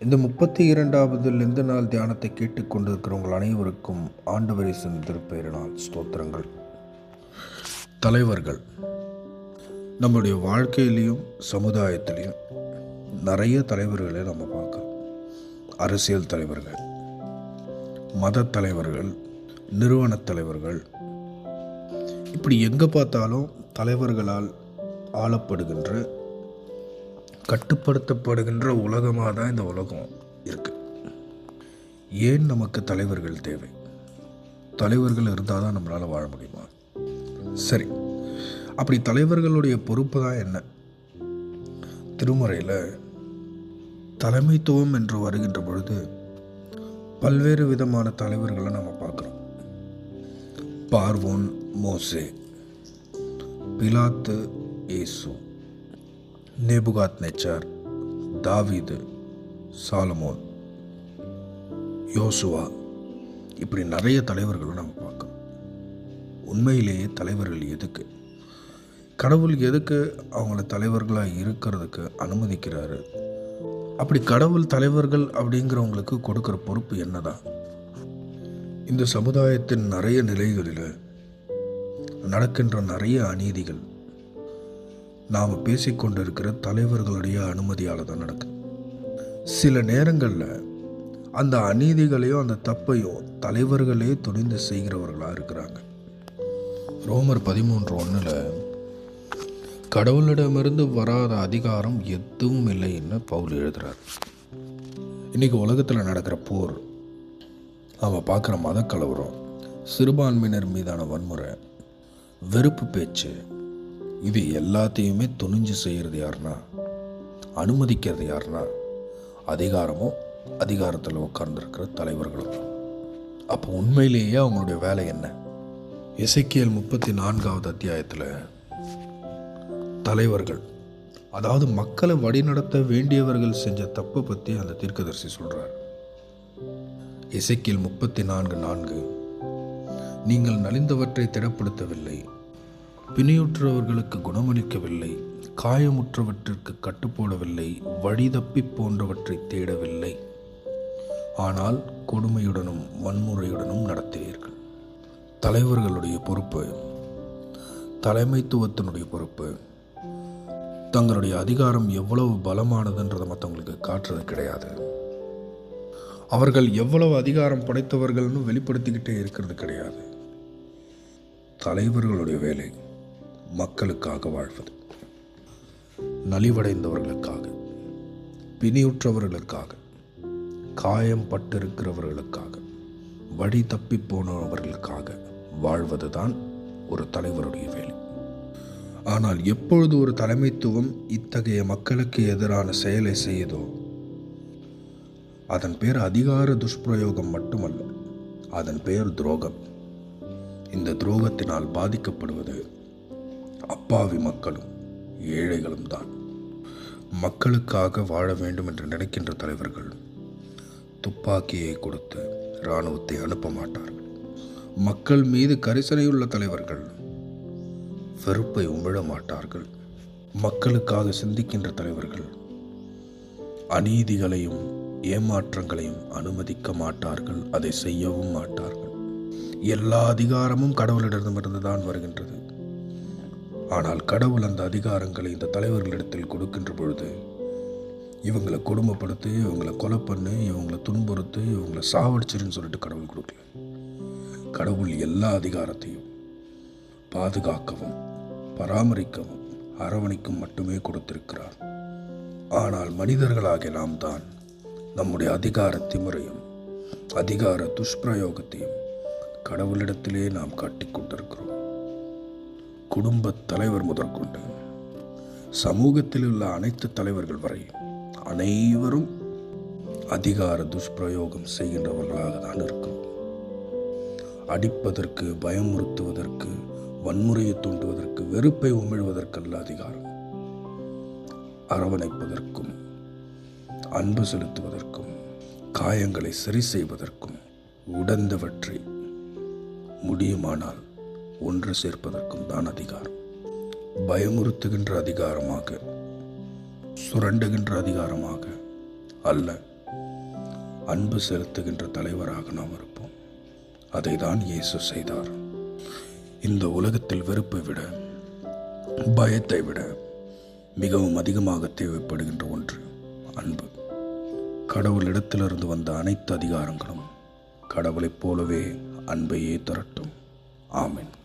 இந்த 32வது லெந்து நாள் தியானத்தை கேட்டுக்கொண்டிருக்கிறவங்கள் அனைவருக்கும் ஆண்டவர் இயேசுவின் திருப்பெயரினால் ஸ்தோத்திரங்கள். தலைவர்கள் நம்முடைய வாழ்க்கையிலையும் சமுதாயத்திலையும் நிறைய தலைவர்களை நம்ம பார்க்குறோம். அரசியல் தலைவர்கள், மத தலைவர்கள், நிறுவன தலைவர்கள், இப்படி எங்கே பார்த்தாலும் தலைவர்களால் ஆளப்படுகின்ற, கட்டுப்படுத்தப்படுகின்ற உலகமாக தான் இந்த உலகம் இருக்கு. ஏன் நமக்கு தலைவர்கள் தேவை? தலைவர்கள் இருந்தால் தான் நம்மளால் வாழ முடியுமா? சரி, அப்படி தலைவர்களுடைய பொறுப்பு தான் என்ன? திருமறையில் தலைமைத்துவம் என்று வருகின்ற பொழுது பல்வேறு விதமான தலைவர்களை நம்ம பார்க்குறோம். பார்வோன் மோசே, பிலாத்து இயேசு, நேபுகாத்நேச்சார், தாவீது, சாலமோன், யோசுவா, இப்படி நிறைய தலைவர்களை நம்ம பார்க்கணும். உண்மையிலேயே தலைவர்கள் எதுக்கு? கடவுள் எதுக்கு அவங்கள தலைவர்களாக இருக்கிறதுக்கு அனுமதிக்கிறாரு? அப்படி கடவுள் தலைவர்கள் அப்படிங்கிறவங்களுக்கு கொடுக்குற பொறுப்பு என்னதான்? இந்த சமுதாயத்தின் நிறைய நிலைகளில் நடக்கின்ற நிறைய அநீதிகள் நாம் பேசிக்கொண்டிருக்கிற தலைவர்களுடைய அனுமதியால் தான் நடக்குது. சில நேரங்களில் அந்த அநீதிகளையும் அந்த தப்பையும் தலைவர்களே துணிந்து செய்கிறவர்களாக இருக்கிறாங்க. ரோமர் 13:1 கடவுளிடமிருந்து வராத அதிகாரம் எதுவும் இல்லைன்னு பவுல் எழுதுகிறார். இன்றைக்கி உலகத்தில் நடக்கிற போர், அவன் பார்க்குற மதக்கலவரம், சிறுபான்மையினர் மீதான வன்முறை, வெறுப்பு பேச்சு, இது எல்லாத்தையுமே துணிஞ்சு செய்கிறது யாருன்னா, அனுமதிக்கிறது யாருன்னா, அதிகாரமும் அதிகாரத்தில் உட்கார்ந்துருக்கிற தலைவர்களும். அப்போ உண்மையிலேயே அவங்களுடைய வேலை என்ன? எசேக்கியேல் 34வது அத்தியாயத்தில் தலைவர்கள், அதாவது மக்களை வழிநடத்த வேண்டியவர்கள் செஞ்ச தப்பை பற்றி அந்த தீர்க்கதரிசி சொல்கிறார். எசேக்கியேல் 34:4 நீங்கள் நலிந்தவற்றை திடப்படுத்தவில்லை, பிணியுற்றவர்களுக்கு குணமளிக்கவில்லை, காயமுற்றவற்றிற்கு கட்டுப்போடவில்லை, வழி தப்பி போன்றவற்றை தேடவில்லை, ஆனால் கொடுமையுடனும் வன்முறையுடனும் நடத்துவீர்கள். தலைவர்களுடைய பொறுப்பு, தலைமைத்துவத்தினுடைய பொறுப்பு, தங்களுடைய அதிகாரம் எவ்வளவு பலமானதுன்றதை மற்றவங்களுக்கு காட்டுறது கிடையாது. அவர்கள் எவ்வளவு அதிகாரம் படைத்தவர்கள்னு வெளிப்படுத்திக்கிட்டே இருக்கிறது கிடையாது. தலைவர்களுடைய வேலை மக்களுக்காக வாழ்வது, நலிவடைந்தவர்களுக்காக, பிணியுற்றவர்களுக்காக, காயம் பட்டிருக்கிறவர்களுக்காக, வழி தப்பி போனவர்களுக்காக வாழ்வதுதான் ஒரு தலைவருடைய வேலை. ஆனால் எப்பொழுது ஒரு தலைமைத்துவம் இத்தகைய மக்களுக்கு எதிரான செயலை செய்யுதோ, அதன் பேர் அதிகார துஷ்பிரயோகம் மட்டுமல்ல, அதன் பெயர் துரோகம். இந்த துரோகத்தினால் பாதிக்கப்படுவது அப்பாவி மக்களும் ஏழைகளும் தான். மக்களுக்காக வாழ வேண்டும் என்று நினைக்கின்ற தலைவர்கள் துப்பாக்கியை கொடுத்து இராணுவத்தை அனுப்ப மாட்டார்கள். மக்கள் மீது கரிசனையுள்ள தலைவர்கள் வெறுப்பை உமிழ மாட்டார்கள். மக்களுக்காக சிந்திக்கின்ற தலைவர்கள் அநீதிகளையும் ஏமாற்றங்களையும் அனுமதிக்க மாட்டார்கள், அதை செய்யவும் மாட்டார்கள். எல்லா அதிகாரமும் கடவுளிடமிருந்து தான் வருகின்றது. ஆனால் கடவுள் அந்த அதிகாரங்களை இந்த தலைவர்களிடத்தில் கொடுக்கின்ற பொழுது இவங்களை கொடுமைப்படுத்து, இவங்களை கொலை பண்ணு, இவங்களை துன்புறுத்து, இவங்களை சாவடிச்சிருன்னு சொல்லிட்டு கடவுள் கொடுக்கல. கடவுள் எல்லா அதிகாரத்தையும் பாதுகாக்கவும் பராமரிக்கவும் அரவணைக்கும் மட்டுமே கொடுத்திருக்கிறார். ஆனால் மனிதர்களாகிய நாம் தான் நம்முடைய அதிகார திமிரையும் அதிகார துஷ்பிரயோகத்தையும் கடவுளிடத்திலே நாம் காட்டிக்கொண்டிருக்கிறோம். குடும்ப தலைவர் முதற்கொண்டு சமூகத்தில் உள்ள அனைத்து தலைவர்கள் வரை அனைவரும் அதிகார துஷ்பிரயோகம் செய்கின்றவர்களாக தான் இருக்கிறோம். அடிப்பதற்கு, பயமுறுத்துவதற்கு, வன்முறையை தூண்டுவதற்கு, வெறுப்பை உமிழ்வதற்கல்ல அதிகாரம். அரவணைப்பதற்கும், அன்பு செலுத்துவதற்கும், காயங்களை சரி செய்வதற்கும், உடந்தவற்றை முடியுமானால் ஒன்று சேர்ப்பதற்கும் தான் அதிகாரம். பயமுறுத்துகின்ற அதிகாரமாக, சுரண்டுகின்ற அதிகாரமாக அல்ல, அன்பு செலுத்துகின்ற தலைவராக நாம் இருப்போம். அதை தான் இயேசு செய்தார். இந்த உலகத்தில் வெறுப்பை விட, பயத்தை விட மிகவும் அதிகமாக தேவைப்படுகின்ற ஒன்று அன்பு. கடவுளிடத்திலிருந்து வந்த அனைத்து அதிகாரங்களும் கடவுளைப் போலவே அன்பையே திரட்டும். ஆமென்.